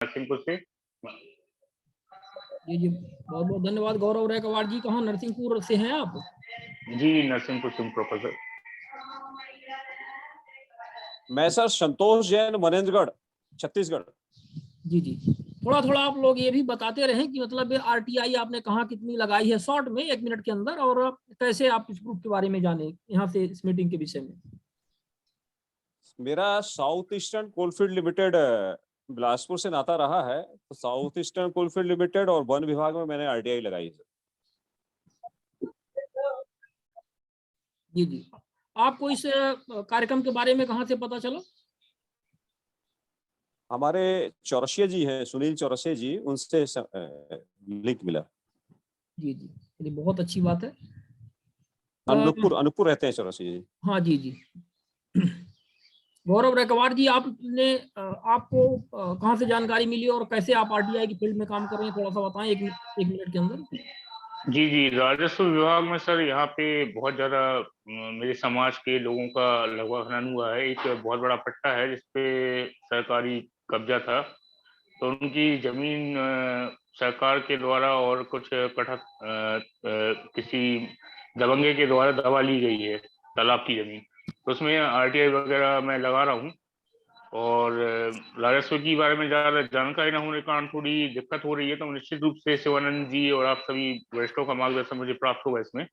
नरसिंहपुर से। जी बहुत बहुत धन्यवाद गौरव रेकवाड़ जी। कहाँ नरसिंहपुर से हैं आप? जी नरसिंहपुर से प्रोफेसर। मैं सर संतोष जैन, मनेन्द्रगढ़, छत्तीसगढ़। जी थोड़ा थोड़ा आप लोग ये भी बताते रहें कि मतलब आरटीआई आपने कहाँ कितनी लगाई है, शॉर्ट में 1 मिनट के अंदर, और कैसे आप इस ग्रुप के बारे में जाने यहाँ से इस मीटिंग के विषय में। मेरा south eastern coalfield limited Bilaspur से नाता रहा है, तो साउथ ईस्टर्न कोलफील्ड लिमिटेड और वन विभाग में मैंने आरटीआई लगाई है। जी आपको इस कार्यक्रम के बारे में कहाँ से पता चला? हमारे चौरसिया जी है, सुनील चौरसिया जी, उनसे लिंक मिला। जी बहुत अच्छी बात है। अनूपपुर रहते हैं चौरसिया जी। हाँ जी गौरव रेकवाड़ जी, आपने आपको कहाँ से जानकारी मिली और कैसे आप आरटीआई की फील्ड में काम कर रहे हैं, थोड़ा सा बताएं 1 मिनट के अंदर। जी राजस्व विभाग में सर यहाँ पे बहुत ज्यादा मेरे समाज के लोगों का लगभग हनन हुआ है। एक बहुत बड़ा पट्टा है जिसपे सरकारी कब्जा था, तो उनकी जमीन सरकार के द्वारा और कुछ किसी दबंगे के द्वारा दबा ली गई है, तालाब की जमीन। तो उसमें आरटीआई वगैरह मैं लगा रहा हूँ, और राजस्व के बारे में ज्यादा जानकारी न होने के कारण थोड़ी दिक्कत हो रही है। तो निश्चित रूप से शिवानंद जी और आप सभी वरिष्ठों का मार्गदर्शन मुझे प्राप्त होगा इसमें,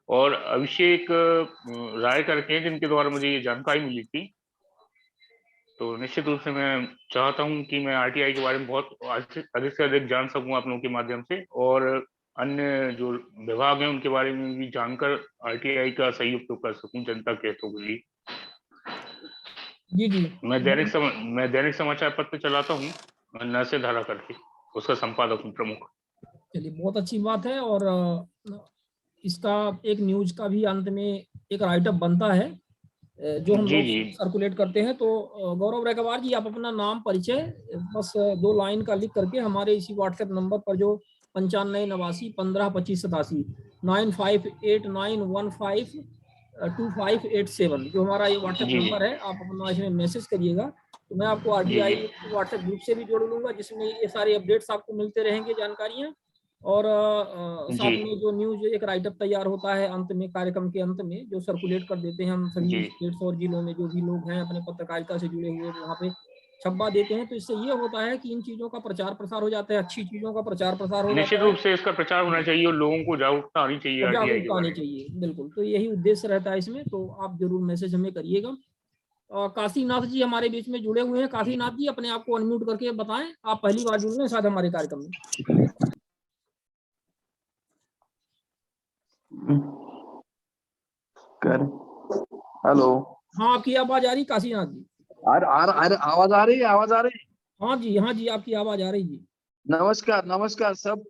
और अभिषेक राय करके जिनके द्वारा मुझे ये जानकारी मिली थी। तो निश्चित रूप से मैं चाहता हूं कि मैं आरटीआई के बारे में बहुत अधिक से अधिक जान सकूं आप लोगों के माध्यम से, और अन्य जो विभाग हैं उनके बारे में भी जानकर आरटीआई का सही उपयोग कर सकूं जनता के हितों के लिए। जी मैं दैनिक समाचार पत्र चलाता हूँ, नरसे धारा करके, उसका संपादक हूँ प्रमुख। चलिए बहुत अच्छी बात है। और इसका एक न्यूज का भी अंत में एक राइटअप बनता है जो हम लोग सर्कुलेट करते हैं। तो गौरव रेकवाड़ जी, आप अपना नाम परिचय बस 2 लाइन का लिख करके हमारे इसी व्हाट्सएप नंबर पर जो 9589152587 9589152587 जो हमारा ये व्हाट्सएप नंबर है, आप अपना इसमें मैसेज करिएगा। तो मैं आपको आरटीआई व्हाट्सएप ग्रुप से भी जोड़ लूंगा, जिसमें ये सारे अपडेट्स आपको मिलते रहेंगे, जानकारियां। और साथ में जो न्यूज एक राइटअप तैयार होता है अंत में, कार्यक्रम के अंत में, जो सर्कुलेट कर देते हैं हम सभी स्टेट्स और जिलों में जो भी लोग हैं अपने पत्रकारिता से जुड़े हुए, वहाँ पे छपवा देते हैं। तो इससे ये होता है कि इन चीजों का प्रचार प्रसार हो जाता है, अच्छी चीजों का प्रचार प्रसार हो जाता है। निश्चित रूप से इसका प्रचार होना चाहिए और लोगों को जागरूकता आनी चाहिए, जागरूकता आनी चाहिए, बिल्कुल। तो यही उद्देश्य रहता है इसमें। तो आप जरूर मैसेज हमें करिएगा। काशीनाथ जी हमारे बीच में जुड़े हुए हैं। काशीनाथ जी, अपने आप को अनम्यूट करके बताएं, आप पहली बार जुड़ रहे हैं शायद हमारे कार्यक्रम में। हेलो, हाँ आपकी आवाज आ रही काशीनाथ जी? अरे आवाज आ रही है, आवाज आ रही है। हाँ जी आपकी आवाज आ रही जी। नमस्कार सब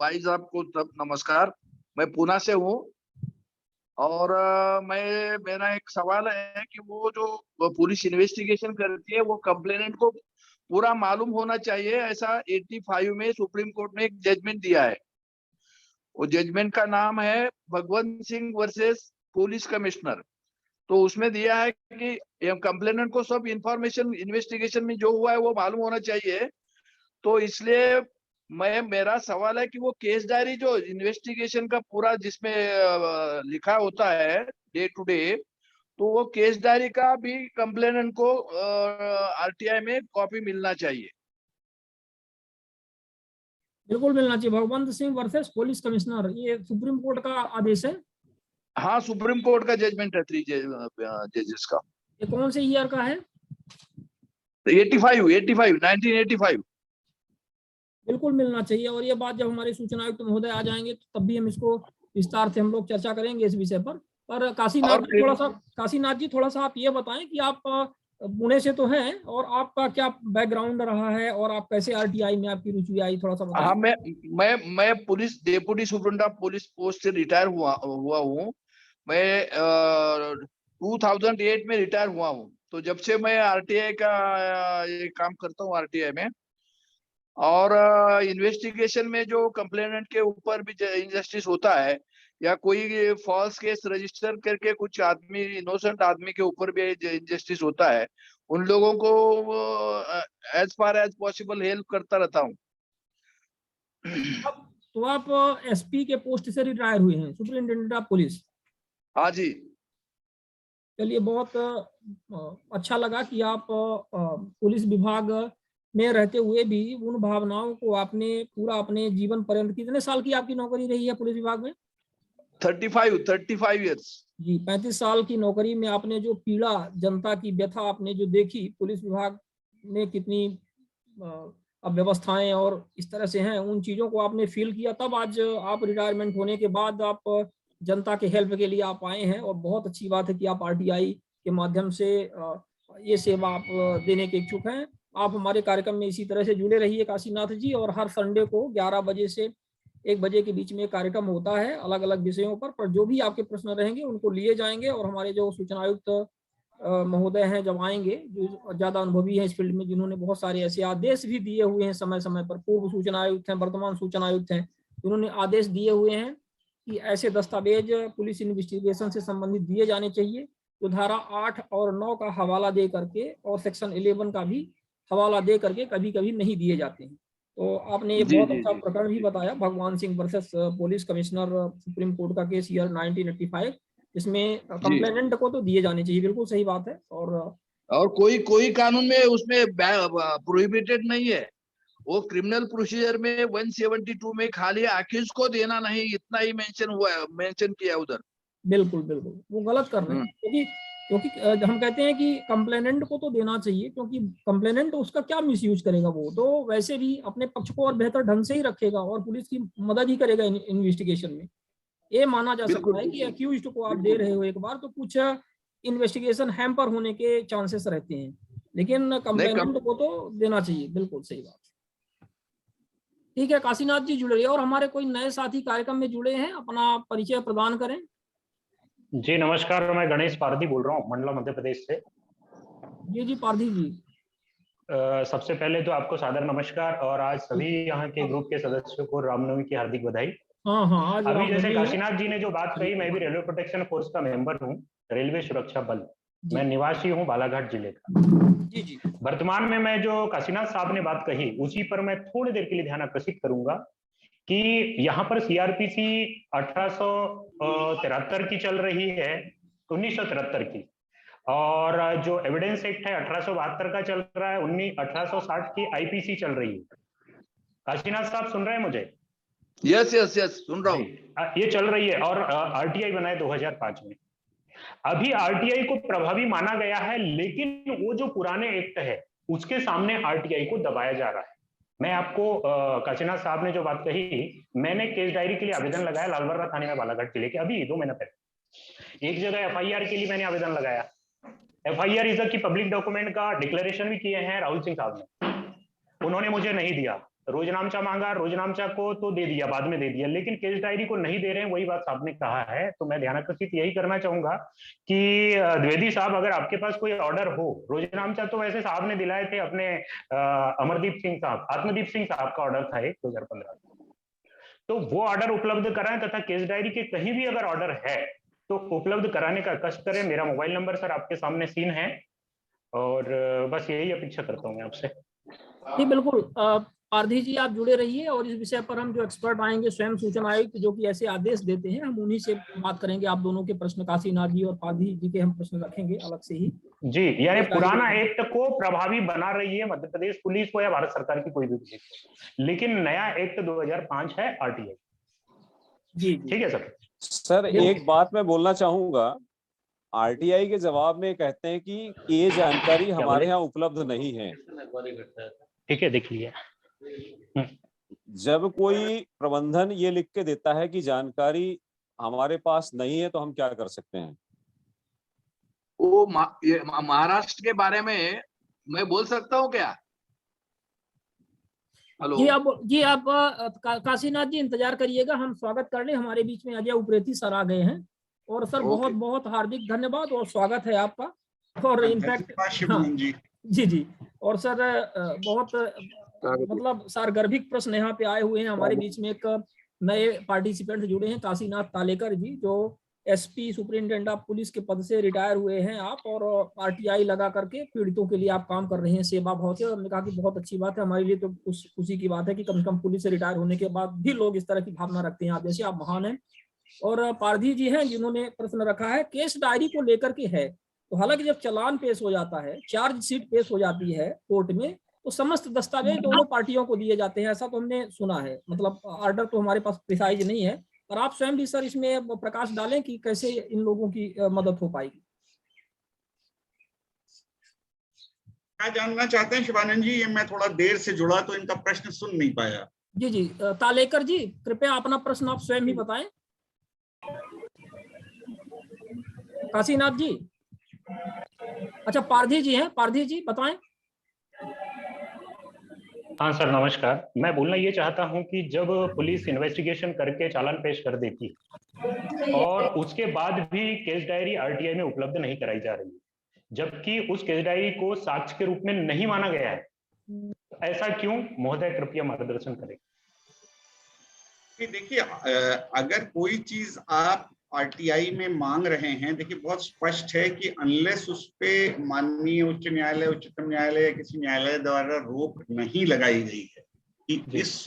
भाई साहब को सब नमस्कार। मैं पुणे से हूँ, और मेरा एक सवाल है कि वो जो पुलिस इन्वेस्टिगेशन करती है वो कंप्लेनेंट को पूरा मालूम होना चाहिए, ऐसा 85 में सुप्रीम कोर्ट ने एक जजमेंट दिया है। वो जजमेंट का नाम है Bhagwant Singh versus police commissioner. तो उसमें दिया है कि कंप्लेनेंट को सब इंफॉर्मेशन इन्वेस्टिगेशन में जो हुआ है वो मालूम होना चाहिए। तो इसलिए मेरा सवाल है कि वो केस डायरी जो इन्वेस्टिगेशन का पूरा जिसमें लिखा होता है डे टू डे, तो वो केस डायरी का भी कंप्लेनेंट को आरटीआई में कॉपी मिलना चाहिए। बिल्कुल मिलना चाहिए। Bhagwant Singh versus police commissioner, ये सुप्रीम कोर्ट का आदेश है। हाँ, सुप्रीम कोर्ट का जजमेंट है 3 जजेस का। ये कौन से ईयर का है? 1985। बिल्कुल मिलना चाहिए। और ये बात जब हमारे सूचना आयुक्त महोदय आ जाएंगे तो तब भी हम इसको विस्तार से हम लोग चर्चा करेंगे इस विषय पर। काशीनाथ जी थोड़ा सा आप ये बताएं कि आप पुणे से तो हैं, और आपका क्या बैकग्राउंड रहा है और आप कैसे आरटीआई में आपकी रुचि आई, थोड़ा सा बताएं। हाँ, मैं police deputy superintendent police post से रिटायर हुआ हूँ। मैं 2008 में रिटायर हुआ हूँ। तो जब से मैं आरटीआई का ये काम करता हूँ आरटीआई में, और इन्वेस्टिगेशन में जो कंप्लेनेंट के ऊपर भी इनजस्टिस होता है या कोई फॉल्स केस रजिस्टर करके कुछ आदमी, इनोसेंट आदमी के ऊपर भी इनजस्टिस होता है, उन लोगों को as far as possible help करता रहता हूँ। तो आप एसपी के पोस्ट से रिटायर हुए हैं, सुपरिंटेंडेंट ऑफ पुलिस। हाँ जी। चलिए, बहुत अच्छा लगा कि आप पुलिस विभाग में रहते हुए भी उन भावनाओं को आपने पूरा अपने जीवन पर्यंत, कितने साल की आपकी नौकरी रही है पुलिस विभाग में? 35 इयर्स जी। 35 साल की नौकरी में आपने जो पीड़ा, जनता की व्यथा आपने जो देखी, पुलिस विभाग में कितनी अव्यवस्थाएं और इस तरह से हैं, उन चीजों को आपने फील किया। तब आज आप रिटायरमेंट होने के बाद आप जनता के हेल्प के लिए आप आए हैं, और बहुत अच्छी बात है कि आप आरटीआई के माध्यम से ये सेवा आप देने के इच्छुक हैं। आप हमारे कार्यक्रम में इसी तरह से जुड़े रहिए काशीनाथ जी, और हर संडे को 11 बजे से 1 बजे के बीच में कार्यक्रम होता है अलग अलग विषयों पर जो भी आपके प्रश्न रहेंगे उनको लिए जाएंगे, और हमारे जो सूचना आयुक्त महोदय हैं जब आएंगे, जो ज्यादा अनुभवी हैं इस फील्ड में, जिन्होंने बहुत सारे ऐसे आदेश भी दिए हुए हैं समय समय पर, पूर्व सूचना आयुक्त हैं, वर्तमान सूचना आयुक्त हैं, उन्होंने आदेश दिए हुए हैं कि ऐसे दस्तावेज पुलिस इन्वेस्टिगेशन से संबंधित दिए जाने चाहिए, तो धारा 8 और 9 का हवाला दे करके और सेक्शन 11 का भी हवाला दे करके कभी कभी नहीं दिए जाते हैं। तो आपने ये बहुत अच्छा प्रकरण भी बताया, भगवान Singh versus police commissioner, supreme court का केस ईयर 1985, इसमें कंप्लेनेंट को तो दिए जाने चाहिए, बिल्कुल सही बात है। और कोई कानून में उसमें प्रोहिबिटेड नहीं है, वो क्रिमिनल प्रोसीजर में 172 में खाली अक्यूज को देना नहीं, इतना ही मेंशन किया उधर। बिल्कुल बिल्कुल, वो गलत कर रहे हैं, क्योंकि हम कहते हैं कि कंप्लेनेंट को तो देना चाहिए, क्योंकि कंप्लेनेंट उसका क्या मिसयूज करेगा, वो तो वैसे भी अपने पक्ष को और बेहतर ढंग से ही रखेगा और पुलिस की मदद ही करेगा इन्वेस्टिगेशन में। ये माना जा सकता है कि अक्यूज्ड को आप दे रहे हो एक बार, तो कुछ इन्वेस्टिगेशन हैम्पर होने के चांसेस रहते हैं, लेकिन कंप्लेनेंट को तो देना चाहिए। बिल्कुल सही बात। ठीक है, काशीनाथ जी जुड़े, और हमारे कोई नए साथी कार्यक्रम में जुड़े हैं, अपना परिचय प्रदान करें। जी नमस्कार, मैं गणेश पारधी बोल रहा हूँ मंडला मध्य प्रदेश से। जी पारधी जी, सबसे पहले तो आपको सादर नमस्कार, और आज सभी यहाँ के ग्रुप के सदस्यों को रामनवमी की हार्दिक बधाई। हाँ, आज अभी जैसे काशीनाथ जी ने जो बात कही, मैं भी रेलवे प्रोटेक्शन फोर्स का मेंबर हूँ, रेलवे सुरक्षा बल। मैं निवासी हूँ बालाघाट जिले का। जी। वर्तमान में मैं जो काशीनाथ साहब ने बात कही उसी पर मैं थोड़ी देर के लिए ध्यान आकर्षित करूंगा कि यहाँ पर सीआरपीसी 1873 की चल रही है, 1973 की, और जो एविडेंस एक्ट है 1872 का चल रहा है, 1860 की आईपीसी चल रही है। काशीनाथ साहब सुन रहे हैं मुझे? यस सुन रहा हूँ। ये चल रही है, और आरटीआई बना है 2005 में। अभी आरटीआई को प्रभावी माना गया है, लेकिन वो जो पुराने एक्ट है उसके सामने आरटीआई को दबाया जा रहा है। मैं आपको काशीनाथ साहब ने जो बात कही, मैंने केस डायरी के लिए आवेदन लगाया लालबर्रा थाने में बालाघाट जिले के, अभी 2 महीना पहले। एक जगह एफआईआर के लिए मैंने आवेदन लगाया, एफआईआर इज की पब्लिक डॉक्यूमेंट का डिक्लेरेशन भी किए हैं राहुल सिंह साहब ने, उन्होंने मुझे नहीं दिया। रोजनामचा मांगा, रोजनामचा को तो दे दिया, बाद में दे दिया, लेकिन केस डायरी को नहीं दे रहे हैं, वही बात साहब ने कहा है। तो मैं ध्यान आकर्षित यही करना चाहूंगा कि द्विवेदी साहब, अगर आपके पास कोई ऑर्डर हो, रोजनामचा तो वैसे साहब ने दिलाए थे अपने अमरदीप सिंह साहब, आत्मदीप सिंह साहब का ऑर्डर था 2015, तो वो ऑर्डर उपलब्ध कराएं, तथा केस डायरी के कहीं भी अगर ऑर्डर है तो उपलब्ध कराने का कष्ट करें। मेरा मोबाइल नंबर सर आपके सामने सीन है, और बस यही अपेक्षा करता हूँ मैं आपसे। जी बिल्कुल, पारधी जी आप जुड़े रहिए, और इस विषय पर हम जो एक्सपर्ट आएंगे, स्वयं सूचना आयुक्त जो कि ऐसे आदेश देते हैं, हम उन्हीं से बात करेंगे। आप दोनों के प्रश्न, काशीनाथ जी और पारधी जी के, हम प्रश्न रखेंगे अलग से ही। जी, यानी पुराना एक्ट को प्रभावी बना रही है मध्य प्रदेश पुलिस को या भारत सरकार की कोई भी पुलिस, लेकिन नया एक्ट 2005 है आरटीआई। जी ठीक है सर एक बात मैं बोलना चाहूंगा, आरटीआई के जवाब में कहते हैं कि ये जानकारी हमारे यहाँ उपलब्ध नहीं है। ठीक है, देख लिया। जब कोई प्रबंधन ये लिख के देता है कि जानकारी हमारे पास नहीं है, तो हम क्या कर सकते हैं? वो महाराष्ट्र के बारे में मैं बोल सकता हूँ क्या? हेलो जी आप काशीनाथ जी इंतजार करिएगा, हम स्वागत कर ले। हमारे बीच में अजय उप्रेती सर आ गए हैं, और सर बहुत बहुत हार्दिक धन्यवाद और स्वागत है आपका। और इनफैक्ट जी, और सर बहुत मतलब सारगर्भिक प्रश्न यहाँ पे आए हुए हैं। हमारे बीच में एक नए पार्टिसिपेंट जुड़े हैं, काशीनाथ तालेकर जी, जो एसपी सुपरिटेंडेंट ऑफ पुलिस के पद से रिटायर हुए हैं आप, और आरटीआई लगा करके पीड़ितों के लिए आप काम कर रहे हैं, सेवा बहुत है। और हमने कहा कि बहुत अच्छी बात है, हमारे लिए तो खुशी की बात है कि कम से कम पुलिस से रिटायर होने के बाद भी लोग इस तरह की भावना रखते हैं आप जैसे, आप महान हैं। और पारधी जी हैं जिन्होंने प्रश्न रखा है केस डायरी को लेकर के है, तो हालांकि जब चालान पेश हो जाता है, चार्जशीट पेश हो जाती है कोर्ट में, तो समस्त दस्तावेज दोनों पार्टियों को दिए जाते हैं, ऐसा तो हमने सुना है। मतलब ऑर्डर तो हमारे पास प्रिसाइज नहीं है, पर आप स्वयं भी सर इसमें प्रकाश डालें कि कैसे इन लोगों की मदद हो पाएगी। क्या जानना चाहते हैं शिवानंद जी? ये मैं थोड़ा देर से जुड़ा तो इनका प्रश्न सुन नहीं पाया। जी जी, तालेकर जी कृपया अपना प्रश्न आप स्वयं ही बताएं। काशीनाथ जी, अच्छा पारधी जी हैं, पारधी जी बताएं। हाँ सर नमस्कार, मैं बोलना ये चाहता हूँ कि जब पुलिस इन्वेस्टिगेशन करके चालान पेश कर देती और उसके बाद भी केस डायरी आरटीआई में उपलब्ध नहीं कराई जा रही, जबकि उस केस डायरी को साक्ष्य के रूप में नहीं माना गया है, ऐसा क्यों? महोदय कृपया मार्गदर्शन करें। देखिए, अगर कोई चीज आप आरटीआई में मांग रहे हैं, देखिए बहुत स्पष्ट है कि अनलेस उस पे माननीय उच्च न्यायालय, उच्चतम न्यायालय या किसी न्यायालय द्वारा रोक नहीं लगाई गई है कि इस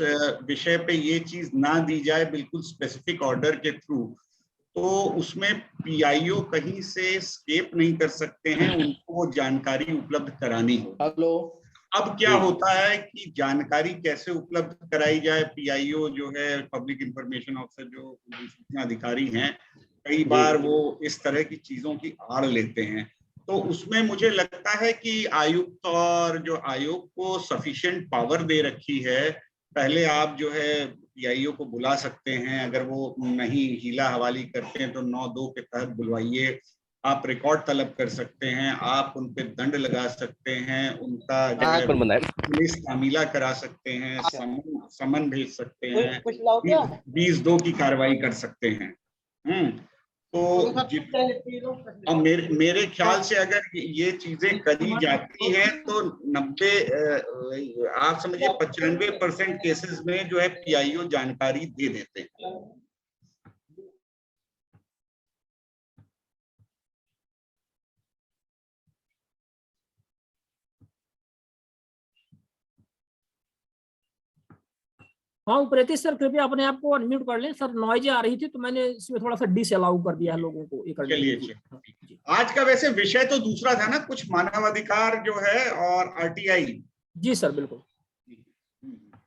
विषय पे ये चीज ना दी जाए बिल्कुल स्पेसिफिक ऑर्डर के थ्रू, तो उसमें पीआईओ कहीं से स्केप नहीं कर सकते हैं, उनको वो जानकारी उपलब्ध करानी होगी। हेलो, अब क्या होता है कि जानकारी कैसे उपलब्ध कराई जाए, पीआईओ जो है पब्लिक इंफॉर्मेशन ऑफिसर जो सूचना अधिकारी हैं, कई बार वो इस तरह की चीजों की आड़ लेते हैं। तो उसमें मुझे लगता है कि आयुक्त और जो आयोग को सफिशिएंट पावर दे रखी है, पहले आप जो है पीआईओ को बुला सकते हैं, अगर वो नहीं हीला हवाली करते हैं तो 9(2) के तहत बुलवाइए, आप रिकॉर्ड तलब कर सकते हैं, आप उन पे दंड लगा सकते हैं, उनका जो है पुलिस तामीला करा सकते हैं, समन भेज सकते हैं, 20(2) की कार्रवाई कर सकते हैं। तो अब मेरे ख्याल से अगर ये चीजें करी जाती हैं तो 90 आप समझिए 95% केसेस में जो है पीआईओ जानकारी दे देते हैं। हाँ उपरेती सर कृपया अपने आप को अनम्यूट कर लें सर, नॉइज आ रही थी तो मैंने इसमें थोड़ा सा डिसअलाउ कर दिया है लोगों को ये करने के लिए। आज का वैसे विषय तो दूसरा था ना, कुछ मानवाधिकार जो है और आरटीआई। जी सर बिल्कुल।